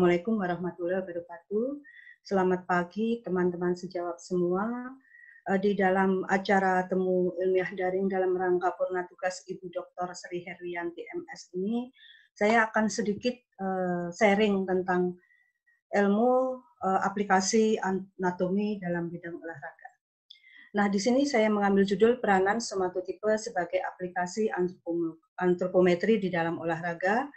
Assalamualaikum warahmatullahi wabarakatuh. Selamat pagi teman-teman sejawat semua. Di dalam acara temu ilmiah daring dalam rangka purna tugas Ibu Dr. Sri Herwiyanti MS ini, saya akan sedikit sharing tentang ilmu aplikasi anatomi dalam bidang olahraga. Nah, di sini saya mengambil judul peranan somatotipe sebagai aplikasi antropometri di dalam olahraga.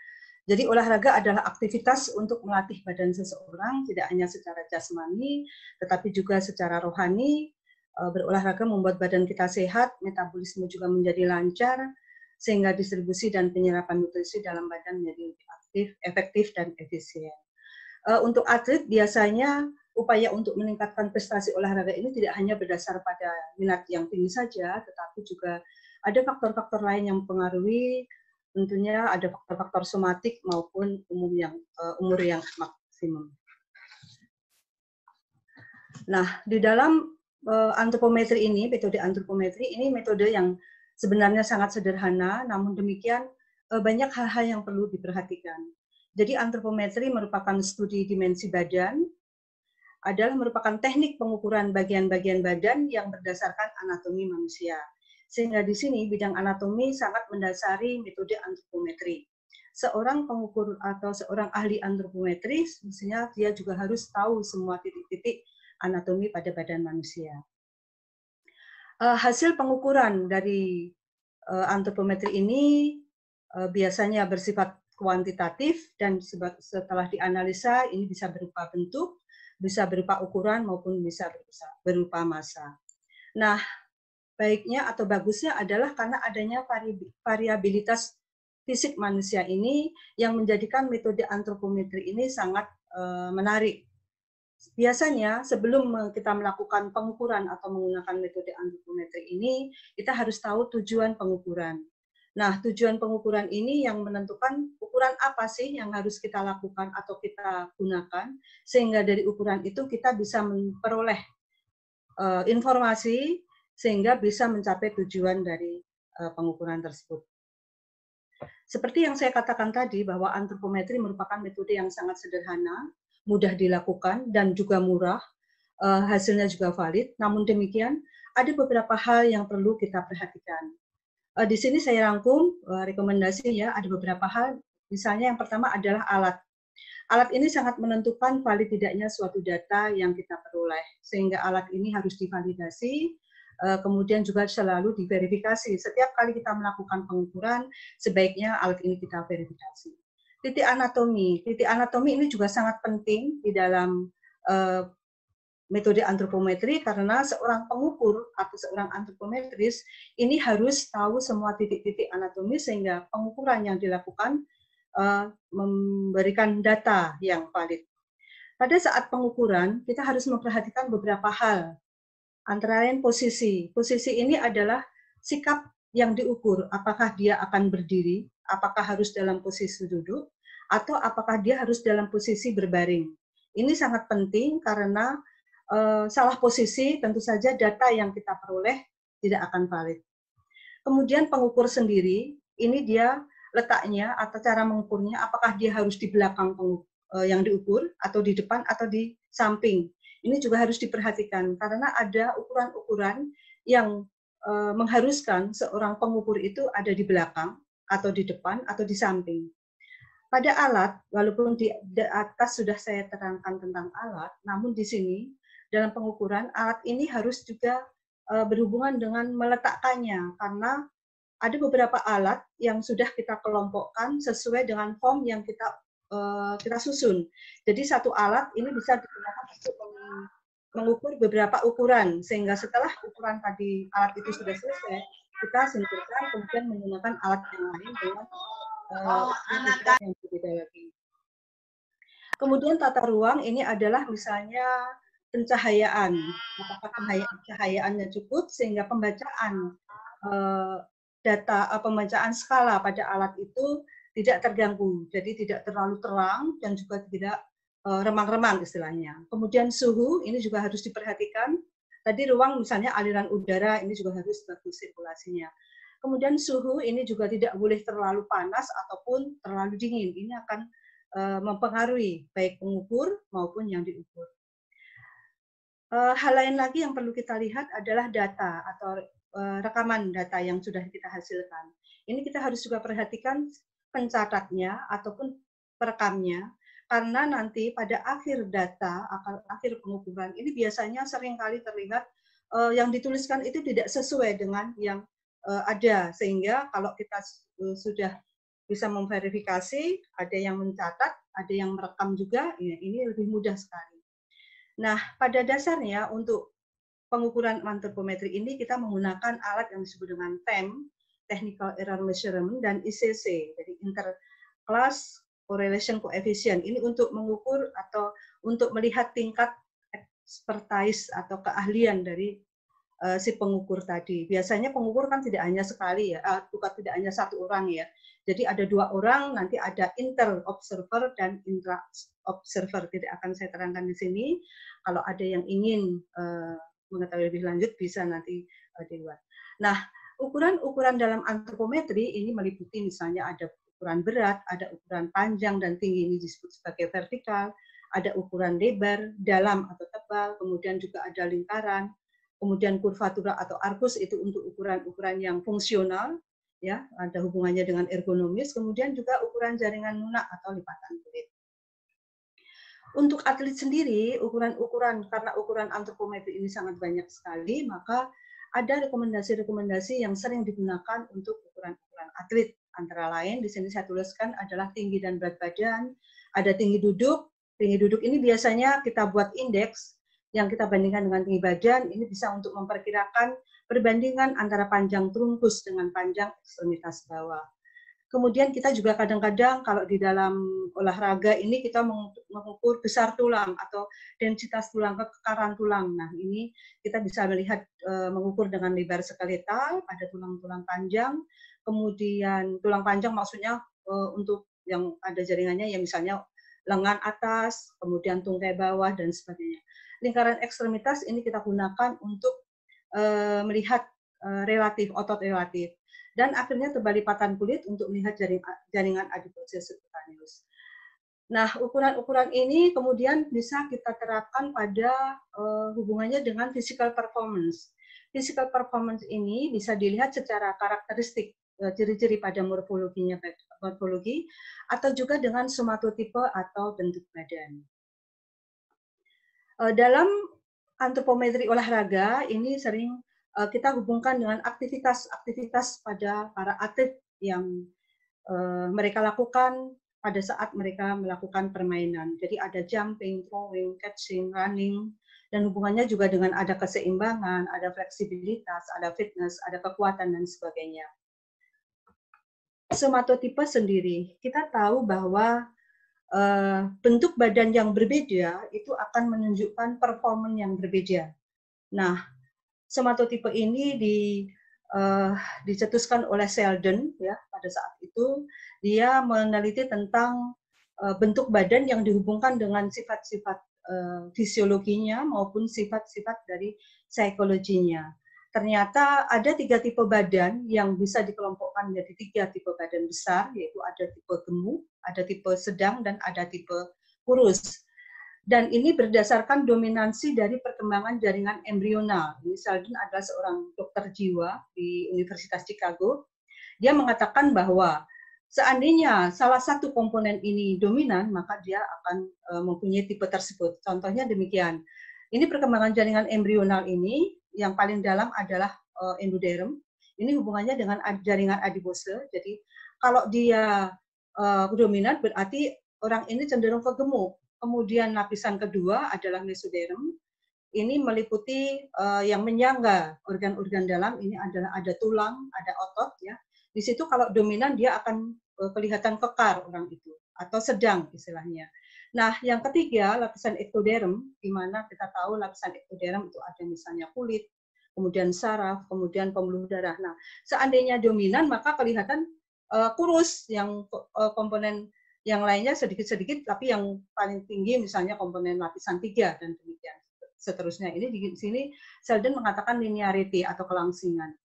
Jadi olahraga adalah aktivitas untuk melatih badan seseorang, tidak hanya secara jasmani, tetapi juga secara rohani. Berolahraga membuat badan kita sehat, metabolisme juga menjadi lancar, sehingga distribusi dan penyerapan nutrisi dalam badan menjadi lebih aktif, efektif, dan efisien. Untuk atlet biasanya upaya untuk meningkatkan prestasi olahraga ini tidak hanya berdasar pada minat yang tinggi saja, tetapi juga ada faktor-faktor lain yang mempengaruhi. Tentunya ada faktor-faktor somatik maupun umur yang maksimum. Nah, di dalam antropometri ini, metode antropometri ini metode yang sebenarnya sangat sederhana, namun demikian banyak hal-hal yang perlu diperhatikan. Jadi antropometri merupakan studi dimensi badan, adalah merupakan teknik pengukuran bagian-bagian badan yang berdasarkan anatomi manusia. Sehingga di sini bidang anatomi sangat mendasari metode antropometri. Seorang pengukur atau seorang ahli antropometri, mestinya dia juga harus tahu semua titik-titik anatomi pada badan manusia. Hasil pengukuran dari antropometri ini biasanya bersifat kuantitatif dan setelah dianalisa ini bisa berupa bentuk, bisa berupa ukuran maupun bisa berupa massa. Nah, baiknya atau bagusnya adalah karena adanya variabilitas fisik manusia ini yang menjadikan metode antropometri ini sangat menarik. Biasanya sebelum kita melakukan pengukuran atau menggunakan metode antropometri ini, kita harus tahu tujuan pengukuran. Nah, tujuan pengukuran ini yang menentukan ukuran apa sih yang harus kita lakukan atau kita gunakan, sehingga dari ukuran itu kita bisa memperoleh informasi sehingga bisa mencapai tujuan dari pengukuran tersebut. Seperti yang saya katakan tadi, bahwa antropometri merupakan metode yang sangat sederhana, mudah dilakukan, dan juga murah, hasilnya juga valid. Namun demikian, ada beberapa hal yang perlu kita perhatikan. Di sini saya rangkum rekomendasi ya, ada beberapa hal. Misalnya yang pertama adalah alat. Alat ini sangat menentukan valid tidaknya suatu data yang kita peroleh, sehingga alat ini harus divalidasi, kemudian juga selalu diverifikasi. Setiap kali kita melakukan pengukuran, sebaiknya alat ini kita verifikasi. Titik anatomi ini juga sangat penting di dalam metode antropometri karena seorang pengukur atau seorang antropometris ini harus tahu semua titik-titik anatomi sehingga pengukuran yang dilakukan memberikan data yang valid. Pada saat pengukuran, kita harus memperhatikan beberapa hal. Antara lain posisi. Posisi ini adalah sikap yang diukur. Apakah dia akan berdiri, apakah harus dalam posisi duduk, atau apakah dia harus dalam posisi berbaring. Ini sangat penting karena salah posisi tentu saja data yang kita peroleh tidak akan valid. Kemudian pengukur sendiri, ini dia letaknya atau cara mengukurnya, apakah dia harus di belakang yang diukur, atau di depan, atau di samping. Ini juga harus diperhatikan, karena ada ukuran-ukuran yang mengharuskan seorang pengukur itu ada di belakang, atau di depan, atau di samping. Pada alat, walaupun di atas sudah saya terangkan tentang alat, namun di sini, dalam pengukuran, alat ini harus juga berhubungan dengan meletakkannya, karena ada beberapa alat yang sudah kita kelompokkan sesuai dengan form yang kita susun. Jadi satu alat ini bisa digunakan untuk mengukur beberapa ukuran, sehingga setelah ukuran tadi alat itu sudah selesai, kita simpulkan kemudian menggunakan alat yang lain dengan ukuran yang berbeda lagi. Kemudian tata ruang ini adalah misalnya pencahayaan. Apakah pencahayaannya cukup sehingga pembacaan data pembacaan skala pada alat itu tidak terganggu, jadi tidak terlalu terang dan juga tidak remang-remang istilahnya. Kemudian suhu ini juga harus diperhatikan. Tadi ruang misalnya aliran udara ini juga harus bagus sirkulasinya. Kemudian suhu ini juga tidak boleh terlalu panas ataupun terlalu dingin. Ini akan mempengaruhi baik pengukur maupun yang diukur. Hal lain lagi yang perlu kita lihat adalah data atau rekaman data yang sudah kita hasilkan. Ini kita harus juga perhatikan pencatatnya ataupun perekamnya, karena nanti pada akhir data, akhir pengukuran ini biasanya seringkali terlihat yang dituliskan itu tidak sesuai dengan yang ada, sehingga kalau kita sudah bisa memverifikasi, ada yang mencatat, ada yang merekam juga, ya, ini lebih mudah sekali. Nah, pada dasarnya untuk pengukuran antropometri ini kita menggunakan alat yang disebut dengan TEM, Technical Error Measurement, dan ICC, jadi Interclass Correlation Coefficient. Ini untuk mengukur atau untuk melihat tingkat expertise atau keahlian dari si pengukur tadi. Biasanya pengukur kan tidak hanya sekali ya, bukan tidak hanya satu orang ya. Jadi ada 2 orang, nanti ada inter-observer dan intra-observer. Tidak akan saya terangkan di sini. Kalau ada yang ingin mengetahui lebih lanjut, bisa nanti di luar. Nah, ukuran-ukuran dalam antropometri ini meliputi misalnya ada ukuran berat, ada ukuran panjang dan tinggi, ini disebut sebagai vertikal, ada ukuran lebar, dalam atau tebal, kemudian juga ada lingkaran, kemudian kurvatura atau arcus itu untuk ukuran-ukuran yang fungsional, ya, ada hubungannya dengan ergonomis, kemudian juga ukuran jaringan lunak atau lipatan kulit. Untuk atlet sendiri, ukuran-ukuran, karena ukuran antropometri ini sangat banyak sekali, maka ada rekomendasi-rekomendasi yang sering digunakan untuk ukuran-ukuran atlet. Antara lain, di sini saya tuliskan adalah tinggi dan berat badan, ada tinggi duduk. Tinggi duduk ini biasanya kita buat indeks yang kita bandingkan dengan tinggi badan, ini bisa untuk memperkirakan perbandingan antara panjang trunkus dengan panjang ekstremitas bawah. Kemudian kita juga kadang-kadang kalau di dalam olahraga ini kita mengukur besar tulang atau densitas tulang, kekekaran tulang. Nah, ini kita bisa melihat mengukur dengan lebar skeletal pada tulang-tulang panjang. Kemudian tulang panjang maksudnya untuk yang ada jaringannya ya misalnya lengan atas, kemudian tungkai bawah dan sebagainya. Lingkaran ekstremitas ini kita gunakan untuk melihat relatif, otot relatif. Dan akhirnya tebal lipatan kulit untuk melihat jaringan adiposis subcutaneus. Nah, ukuran-ukuran ini kemudian bisa kita terapkan pada hubungannya dengan physical performance. Physical performance ini bisa dilihat secara karakteristik, ciri-ciri pada morfologi atau juga dengan somatotipe atau bentuk badan. Dalam antropometri olahraga ini sering kita hubungkan dengan aktivitas-aktivitas pada para atlet yang mereka lakukan pada saat mereka melakukan permainan. Jadi ada jumping, throwing, catching, running, dan hubungannya juga dengan ada keseimbangan, ada fleksibilitas, ada fitness, ada kekuatan, dan sebagainya. Somatotipe sendiri, kita tahu bahwa bentuk badan yang berbeda itu akan menunjukkan performa yang berbeda. Nah, somatotipe ini dicetuskan oleh Sheldon ya pada saat itu. Dia meneliti tentang bentuk badan yang dihubungkan dengan sifat-sifat fisiologinya maupun sifat-sifat dari psikologinya. Ternyata ada 3 tipe badan yang bisa dikelompokkan menjadi 3 tipe badan besar, yaitu ada tipe gemuk, ada tipe sedang, dan ada tipe kurus. Dan ini berdasarkan dominansi dari perkembangan jaringan embrional. Sheldon adalah seorang dokter jiwa di Universitas Chicago. Dia mengatakan bahwa seandainya salah satu komponen ini dominan, maka dia akan mempunyai tipe tersebut. Contohnya demikian. Ini perkembangan jaringan embrional ini, yang paling dalam adalah endoderm. Ini hubungannya dengan jaringan adipose. Jadi kalau dia dominan berarti orang ini cenderung ke gemuk. Kemudian lapisan kedua adalah mesoderm. Ini meliputi yang menyangga organ-organ dalam. Ini adalah ada tulang, ada otot ya. Di situ kalau dominan dia akan kelihatan kekar orang itu atau sedang istilahnya. Nah, yang ketiga lapisan ektoderm, di mana kita tahu lapisan ektoderm itu ada misalnya kulit, kemudian saraf, kemudian pembuluh darah. Nah, seandainya dominan maka kelihatan kurus, yang komponen yang lainnya sedikit-sedikit, tapi yang paling tinggi misalnya komponen lapisan 3 dan demikian seterusnya. Ini di sini Sheldon mengatakan linearity atau kelangsingan.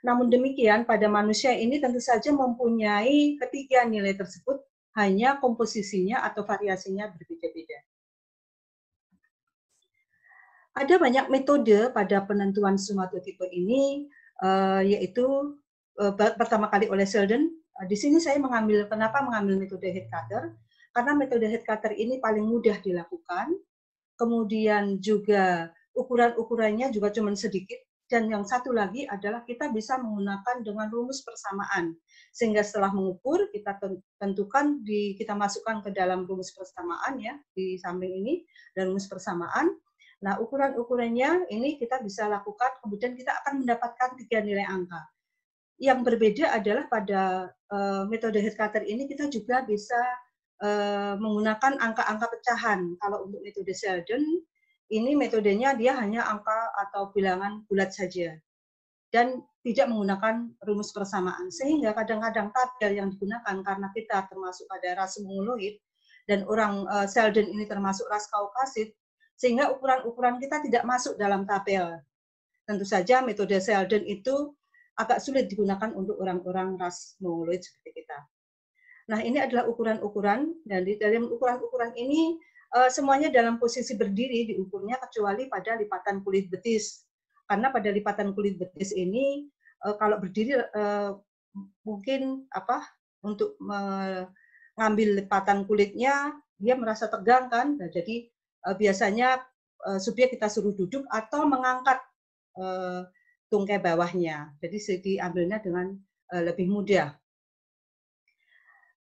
Namun demikian pada manusia ini tentu saja mempunyai ketiga nilai tersebut hanya komposisinya atau variasinya berbeda-beda. Ada banyak metode pada penentuan somatotipe ini, yaitu pertama kali oleh Sheldon. Di sini saya kenapa mengambil metode Headcutter? Karena metode Headcutter ini paling mudah dilakukan, kemudian juga ukuran-ukurannya juga cuma sedikit, dan yang satu lagi adalah kita bisa menggunakan dengan rumus persamaan, sehingga setelah mengukur kita tentukan kita masukkan ke dalam rumus persamaan ya di samping ini, dan rumus persamaan. Nah, ukuran-ukurannya ini kita bisa lakukan, kemudian kita akan mendapatkan 3 nilai angka. Yang berbeda adalah pada metode Headcutter ini kita juga bisa menggunakan angka-angka pecahan. Kalau untuk metode Sheldon, ini metodenya dia hanya angka atau bilangan bulat saja dan tidak menggunakan rumus persamaan. Sehingga kadang-kadang tabel yang digunakan karena kita termasuk pada ras mongoloid dan orang Sheldon ini termasuk ras Kaukasid, sehingga ukuran-ukuran kita tidak masuk dalam tabel. Tentu saja metode Sheldon itu agak sulit digunakan untuk orang-orang ras mongoloid seperti kita. Nah, ini adalah ukuran-ukuran, dan di dalam ukuran-ukuran ini semuanya dalam posisi berdiri diukurnya kecuali pada lipatan kulit betis. Karena pada lipatan kulit betis ini kalau berdiri mungkin untuk mengambil lipatan kulitnya dia merasa tegang kan. Nah, jadi biasanya subjek kita suruh duduk atau mengangkat tungkai bawahnya. Jadi diambilnya dengan lebih mudah.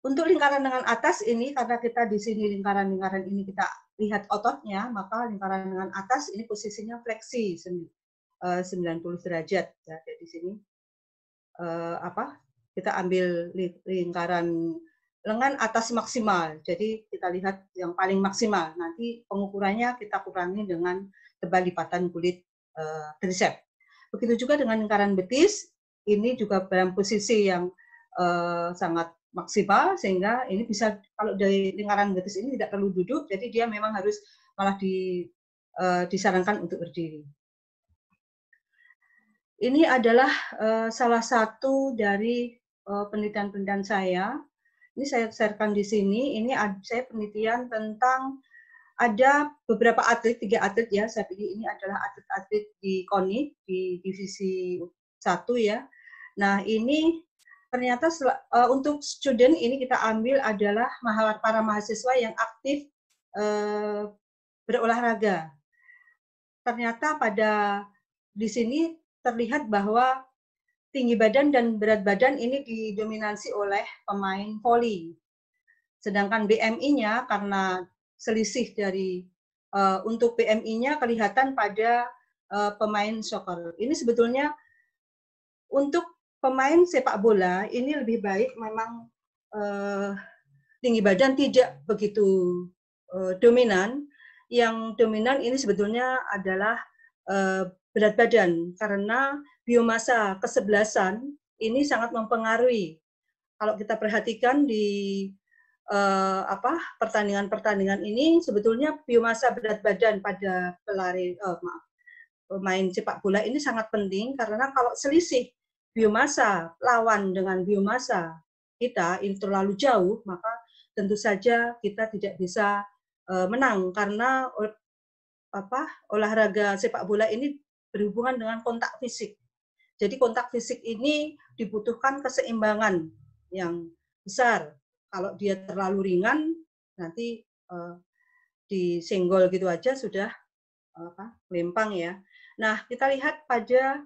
Untuk lingkaran dengan atas ini, karena kita di sini lingkaran-lingkaran ini kita lihat ototnya, maka lingkaran dengan atas ini posisinya fleksi 90 derajat. Ya, di sini kita ambil lingkaran lengan atas maksimal. Jadi kita lihat yang paling maksimal. Nanti pengukurannya kita kurangi dengan tebal lipatan kulit triceps. Begitu juga dengan lingkaran betis, ini juga dalam posisi yang sangat maksimal, sehingga ini bisa, kalau dari lingkaran betis ini tidak perlu duduk, jadi dia memang harus malah disarankan untuk berdiri. Ini adalah salah satu dari penelitian-penelitian saya. Ini saya sharekan di sini. Ini saya penelitian tentang ada beberapa atlet, 3 atlet ya. Saya pilih ini adalah atlet-atlet di KONI di divisi 1 ya. Nah, ini ternyata untuk student ini kita ambil adalah para mahasiswa yang aktif berolahraga. Ternyata di sini terlihat bahwa tinggi badan dan berat badan ini didominasi oleh pemain voli. Sedangkan BMI-nya karena selisih dari untuk BMI-nya kelihatan pada pemain soccer. Ini sebetulnya untuk pemain sepak bola ini lebih baik memang tinggi badan tidak begitu dominan. Yang dominan ini sebetulnya adalah berat badan, karena biomasa kesebelasan ini sangat mempengaruhi. Kalau kita perhatikan di pertandingan-pertandingan ini, sebetulnya biomasa berat badan pada pemain sepak bola ini sangat penting, karena kalau selisih biomasa lawan dengan biomasa kita ini terlalu jauh, maka tentu saja kita tidak bisa menang, karena olahraga sepak bola ini berhubungan dengan kontak fisik. Jadi kontak fisik ini dibutuhkan keseimbangan yang besar. Kalau dia terlalu ringan, nanti disenggol gitu aja sudah lempang ya. Nah, kita lihat pada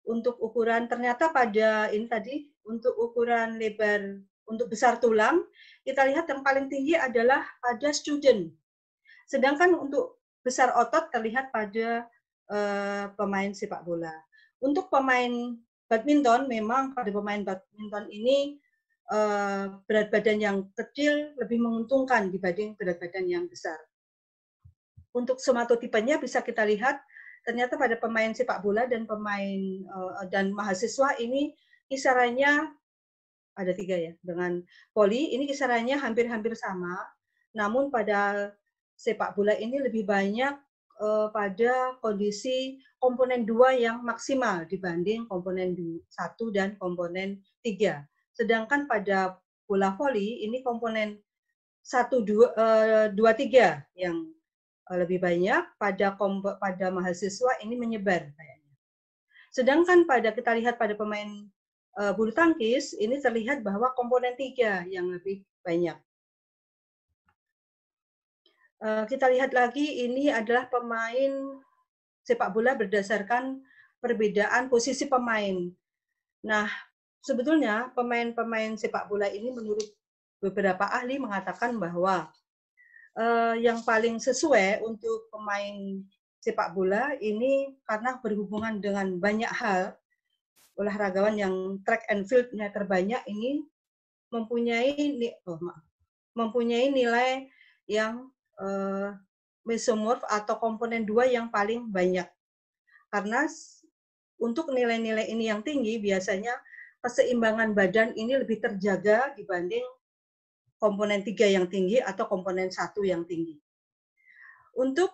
untuk ukuran, ternyata pada ini tadi untuk ukuran lebar untuk besar tulang, kita lihat yang paling tinggi adalah pada student. Sedangkan untuk besar otot terlihat pada pemain sepak bola. Untuk pemain badminton, memang pada pemain badminton ini berat badan yang kecil lebih menguntungkan dibanding berat badan yang besar. Untuk somatotipenya bisa kita lihat, ternyata pada pemain sepak bola dan pemain dan mahasiswa ini kisarannya ada 3 ya. Dengan voli ini kisarannya hampir-hampir sama. Namun pada sepak bola ini lebih banyak pada kondisi komponen 2 yang maksimal dibanding komponen 1 dan komponen 3. Sedangkan pada bola voli ini komponen 1, 2, 2, 3 yang lebih banyak, pada mahasiswa ini menyebar kayaknya. Sedangkan kita lihat pada pemain bulu tangkis, ini terlihat bahwa komponen 3 yang lebih banyak. Kita lihat lagi, ini adalah pemain sepak bola berdasarkan perbedaan posisi pemain. Nah, sebetulnya pemain-pemain sepak bola ini menurut beberapa ahli mengatakan bahwa yang paling sesuai untuk pemain sepak bola ini karena berhubungan dengan banyak hal, olahragawan yang track and field-nya terbanyak ini mempunyai nilai yang mesomorf atau komponen 2 yang paling banyak. Karena untuk nilai-nilai ini yang tinggi, biasanya keseimbangan badan ini lebih terjaga dibanding komponen 3 yang tinggi atau komponen 1 yang tinggi. Untuk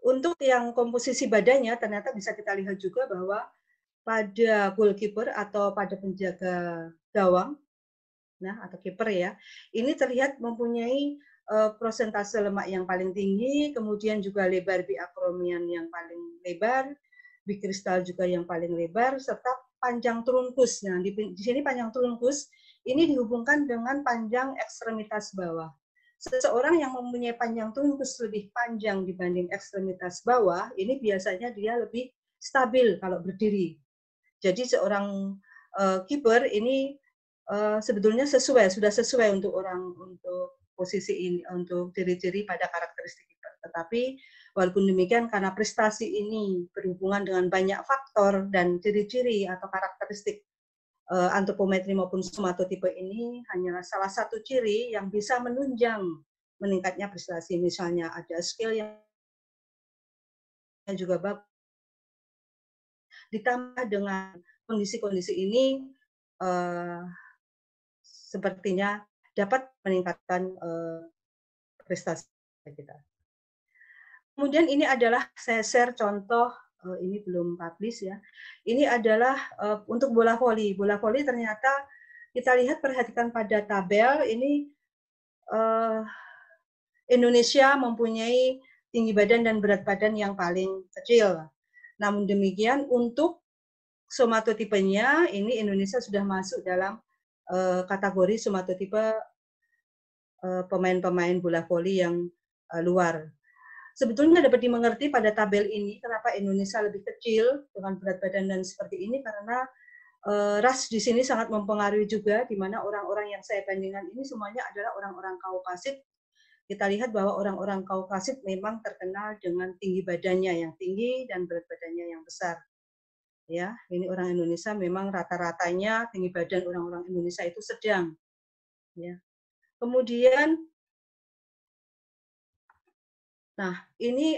untuk yang komposisi badannya ternyata bisa kita lihat juga bahwa pada goalkeeper atau pada penjaga gawang, atau kiper ya, ini terlihat mempunyai prosentase lemak yang paling tinggi, kemudian juga lebar biakromian yang paling lebar, bikristal juga yang paling lebar, serta panjang trunkus. Nah, di sini panjang trunkus ini dihubungkan dengan panjang ekstremitas bawah. Seseorang yang mempunyai panjang trunkus lebih panjang dibanding ekstremitas bawah, ini biasanya dia lebih stabil kalau berdiri. Jadi seorang kiper ini sebetulnya sudah sesuai untuk posisi ini, untuk ciri-ciri pada karakteristik kiper. Tetapi walaupun demikian, karena prestasi ini berhubungan dengan banyak faktor dan ciri-ciri atau karakteristik antropometri maupun somatotipe ini hanyalah salah satu ciri yang bisa menunjang meningkatnya prestasi. Misalnya ada skill yang juga bagus, ditambah dengan kondisi-kondisi ini sepertinya dapat meningkatkan prestasi kita. Kemudian ini adalah saya share contoh, ini belum publish ya. Ini adalah untuk bola voli. Bola voli ternyata kita lihat, perhatikan pada tabel ini, Indonesia mempunyai tinggi badan dan berat badan yang paling kecil. Namun demikian untuk somatotipenya ini Indonesia sudah masuk dalam kategori somatotipe pemain-pemain bola voli yang luar. Sebetulnya dapat dimengerti pada tabel ini kenapa Indonesia lebih kecil dengan berat badan dan seperti ini, karena ras di sini sangat mempengaruhi juga, di mana orang-orang yang saya bandingkan ini semuanya adalah orang-orang Kaukasit. Kita lihat bahwa orang-orang Kaukasit memang terkenal dengan tinggi badannya yang tinggi dan berat badannya yang besar. Ya, ini orang Indonesia memang rata-ratanya tinggi badan orang-orang Indonesia itu sedang. Ya. Kemudian, ini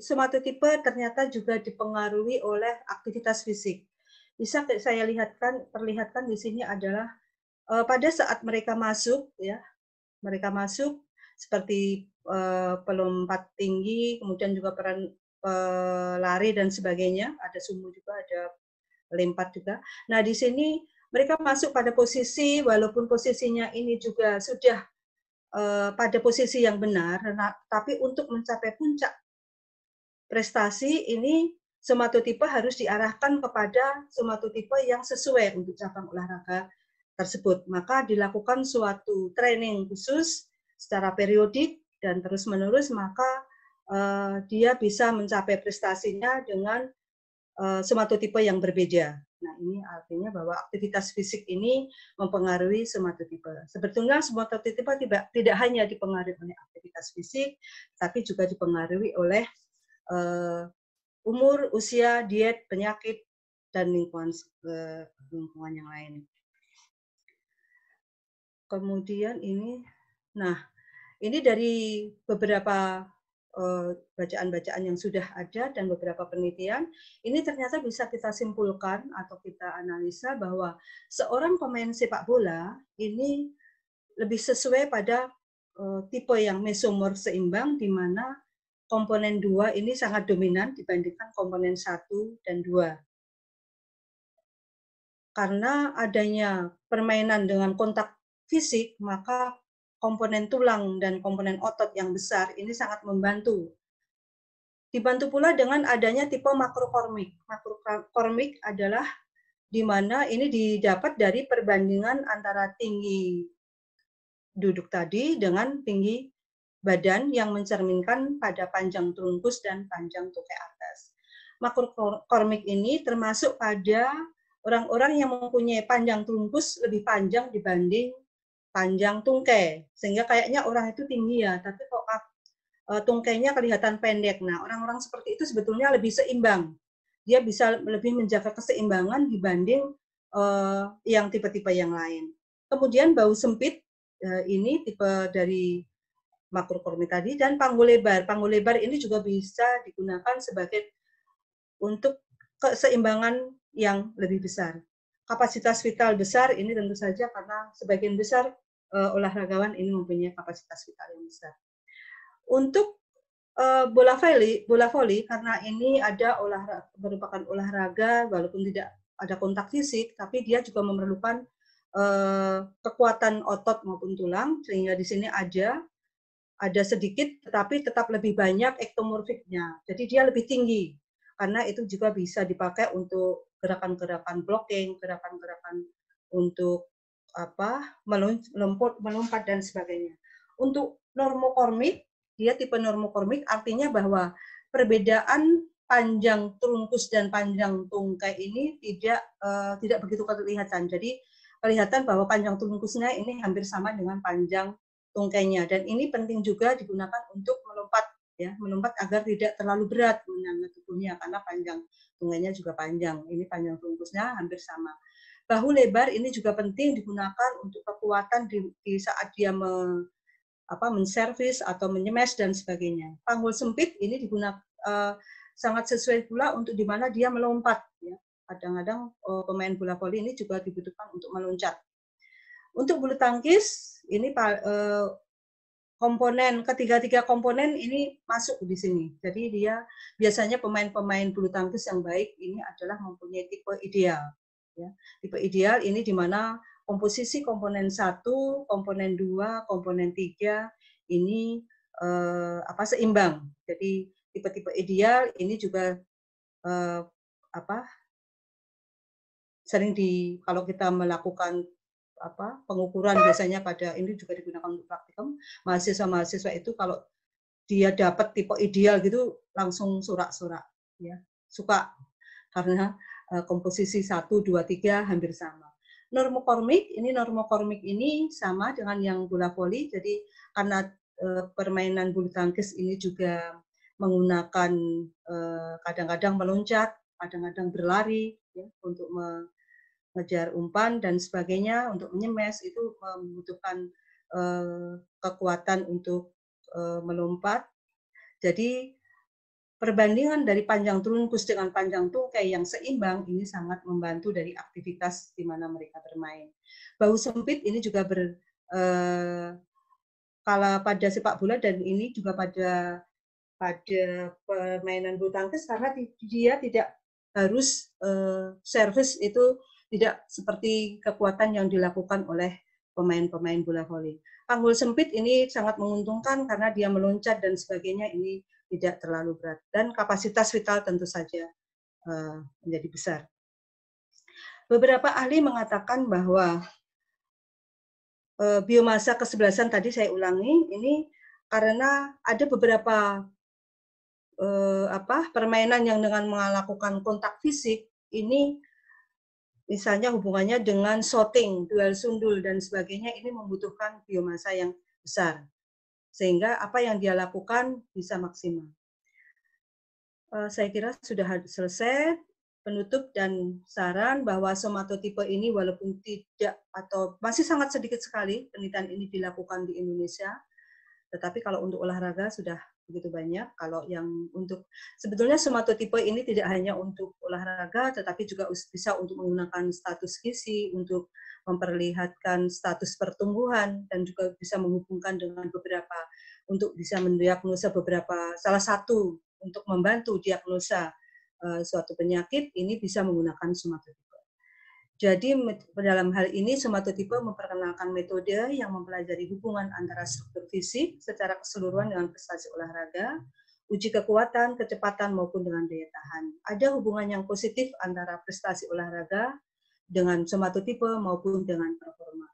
somatotipe ternyata juga dipengaruhi oleh aktivitas fisik. Bisa saya perlihatkan di sini adalah pada saat mereka masuk, ya, mereka masuk seperti pelompat tinggi, kemudian juga peran pelari dan sebagainya, ada sumo juga, ada lempar juga. Nah, di sini mereka masuk pada posisi, walaupun posisinya ini juga sudah pada posisi yang benar, tapi untuk mencapai puncak prestasi ini somatotipe harus diarahkan kepada somatotipe yang sesuai untuk cabang olahraga tersebut. Maka dilakukan suatu training khusus secara periodik dan terus-menerus, maka dia bisa mencapai prestasinya dengan somatotipe yang berbeda. Nah, ini artinya bahwa aktivitas fisik ini mempengaruhi somatotipe. Sebetulnya somatotipe tidak hanya dipengaruhi oleh aktivitas fisik, tapi juga dipengaruhi oleh umur, usia, diet, penyakit, dan lingkungan yang lain. Kemudian ini dari beberapa bacaan-bacaan yang sudah ada dan beberapa penelitian, ini ternyata bisa kita simpulkan atau kita analisa bahwa seorang pemain sepak bola ini lebih sesuai pada tipe yang mesomorf seimbang, di mana komponen 2 ini sangat dominan dibandingkan komponen 1 dan 2. Karena adanya permainan dengan kontak fisik, maka komponen tulang dan komponen otot yang besar ini sangat membantu. Dibantu pula dengan adanya tipe makrokormik. Makrokormik adalah di mana ini didapat dari perbandingan antara tinggi duduk tadi dengan tinggi badan yang mencerminkan pada panjang trunkus dan panjang tungkai atas. Makrokormik ini termasuk pada orang-orang yang mempunyai panjang trunkus lebih panjang dibanding panjang tungkai, sehingga kayaknya orang itu tinggi ya, tapi kok tungkainya kelihatan pendek. Nah, orang-orang seperti itu sebetulnya lebih seimbang. Dia bisa lebih menjaga keseimbangan dibanding yang tipe-tipe yang lain. Kemudian bau sempit, ini tipe dari makrokormik tadi, dan panggul lebar. Panggul lebar ini juga bisa digunakan sebagai untuk keseimbangan yang lebih besar. Kapasitas vital besar ini tentu saja karena sebagian besar olahragawan ini mempunyai kapasitas vital yang besar. Untuk bola voli karena ini ada merupakan olahraga walaupun tidak ada kontak fisik, tapi dia juga memerlukan kekuatan otot maupun tulang, sehingga di sini ada sedikit tetapi tetap lebih banyak ektomorfiknya. Jadi dia lebih tinggi karena itu juga bisa dipakai untuk gerakan-gerakan blocking, gerakan-gerakan untuk melompat dan sebagainya. Untuk normokormik, dia tipe normokormik artinya bahwa perbedaan panjang trunkus dan panjang tungkai ini tidak begitu kelihatan. Jadi kelihatan bahwa panjang trunkusnya ini hampir sama dengan panjang tungkainya, dan ini penting juga digunakan untuk melompat agar tidak terlalu berat menangani tubuhnya karena panjang tungkainya juga panjang. Ini panjang trunkusnya hampir sama. Bahu lebar ini juga penting digunakan untuk kekuatan di saat dia menservis atau menyemes dan sebagainya. Panggul sempit ini digunakan sangat sesuai pula untuk di mana dia melompat. Ya. Kadang-kadang pemain bola voli ini juga dibutuhkan untuk meloncat. Untuk bulu tangkis ini ketiga komponen ini masuk di sini. Jadi dia biasanya pemain-pemain bulu tangkis yang baik ini adalah mempunyai tipe ideal. Ya. Tipe ideal ini di mana komposisi komponen 1, komponen 2, komponen 3 ini seimbang. Jadi tipe-tipe ideal ini juga sering kalau kita melakukan pengukuran biasanya pada ini juga digunakan untuk praktikum, mahasiswa-mahasiswa itu kalau dia dapat tipe ideal gitu langsung sorak-sorak ya, suka karena komposisi 1, 2, 3 hampir sama. Normokormik ini sama dengan yang bola voli, jadi karena permainan bulu tangkis ini juga menggunakan kadang-kadang meloncat, kadang-kadang berlari ya, untuk mengejar umpan dan sebagainya, untuk menyemes itu membutuhkan kekuatan untuk melompat. Jadi perbandingan dari panjang trunkus dengan panjang tungkai yang seimbang ini sangat membantu dari aktivitas di mana mereka bermain. Bahu sempit ini juga kala pada sepak bola dan ini juga pada permainan bulu tangkis karena dia tidak harus servis itu tidak seperti kekuatan yang dilakukan oleh pemain-pemain bola voli. Panggul sempit ini sangat menguntungkan karena dia meloncat dan sebagainya ini tidak terlalu berat. Dan kapasitas vital tentu saja menjadi besar. Beberapa ahli mengatakan bahwa biomasa kesebelasan tadi saya ulangi, ini karena ada beberapa permainan yang dengan melakukan kontak fisik, ini misalnya hubungannya dengan shooting, duel sundul, dan sebagainya, ini membutuhkan biomasa yang besar. Sehingga apa yang dia lakukan bisa maksimal. Saya kira sudah selesai penutup dan saran bahwa somatotipe ini walaupun tidak atau masih sangat sedikit sekali penelitian ini dilakukan di Indonesia, tetapi kalau untuk olahraga sudah begitu banyak. Kalau yang untuk sebetulnya somatotipe ini tidak hanya untuk olahraga, tetapi juga bisa untuk menggunakan status gizi, untuk memperlihatkan status pertumbuhan, dan juga bisa menghubungkan dengan beberapa untuk bisa mendiagnosa salah satu untuk membantu diagnosa suatu penyakit ini bisa menggunakan somatotipe. Jadi dalam hal ini somatotipe memperkenalkan metode yang mempelajari hubungan antara struktur fisik secara keseluruhan dengan prestasi olahraga, uji kekuatan, kecepatan maupun dengan daya tahan. Ada hubungan yang positif antara prestasi olahraga dengan somatotipe maupun dengan performa.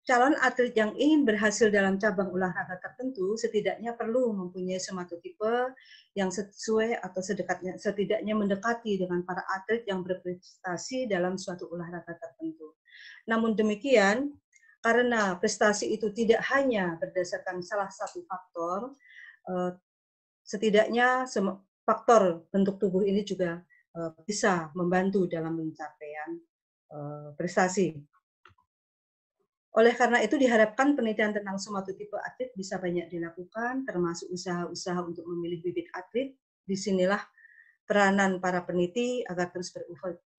Calon atlet yang ingin berhasil dalam cabang olahraga tertentu setidaknya perlu mempunyai somatotipe yang sesuai atau setidaknya mendekati dengan para atlet yang berprestasi dalam suatu olahraga tertentu. Namun demikian, karena prestasi itu tidak hanya berdasarkan salah satu faktor, setidaknya faktor bentuk tubuh ini juga bisa membantu dalam pencapaian prestasi. Oleh karena itu diharapkan penelitian tentang somatotipe atlet bisa banyak dilakukan, termasuk usaha-usaha untuk memilih bibit atlet. Disinilah peranan para peneliti agar terus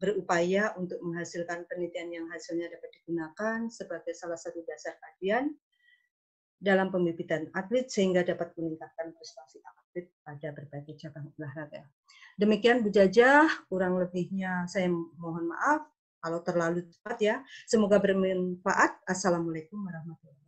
berupaya untuk menghasilkan penelitian yang hasilnya dapat digunakan sebagai salah satu dasar kajian dalam pembibitan atlet sehingga dapat meningkatkan prestasi atlet pada berbagai cabang olahraga. Demikian Bu Jajah, kurang lebihnya saya mohon maaf kalau terlalu cepat ya. Semoga bermanfaat. Assalamualaikum warahmatullahi wabarakatuh.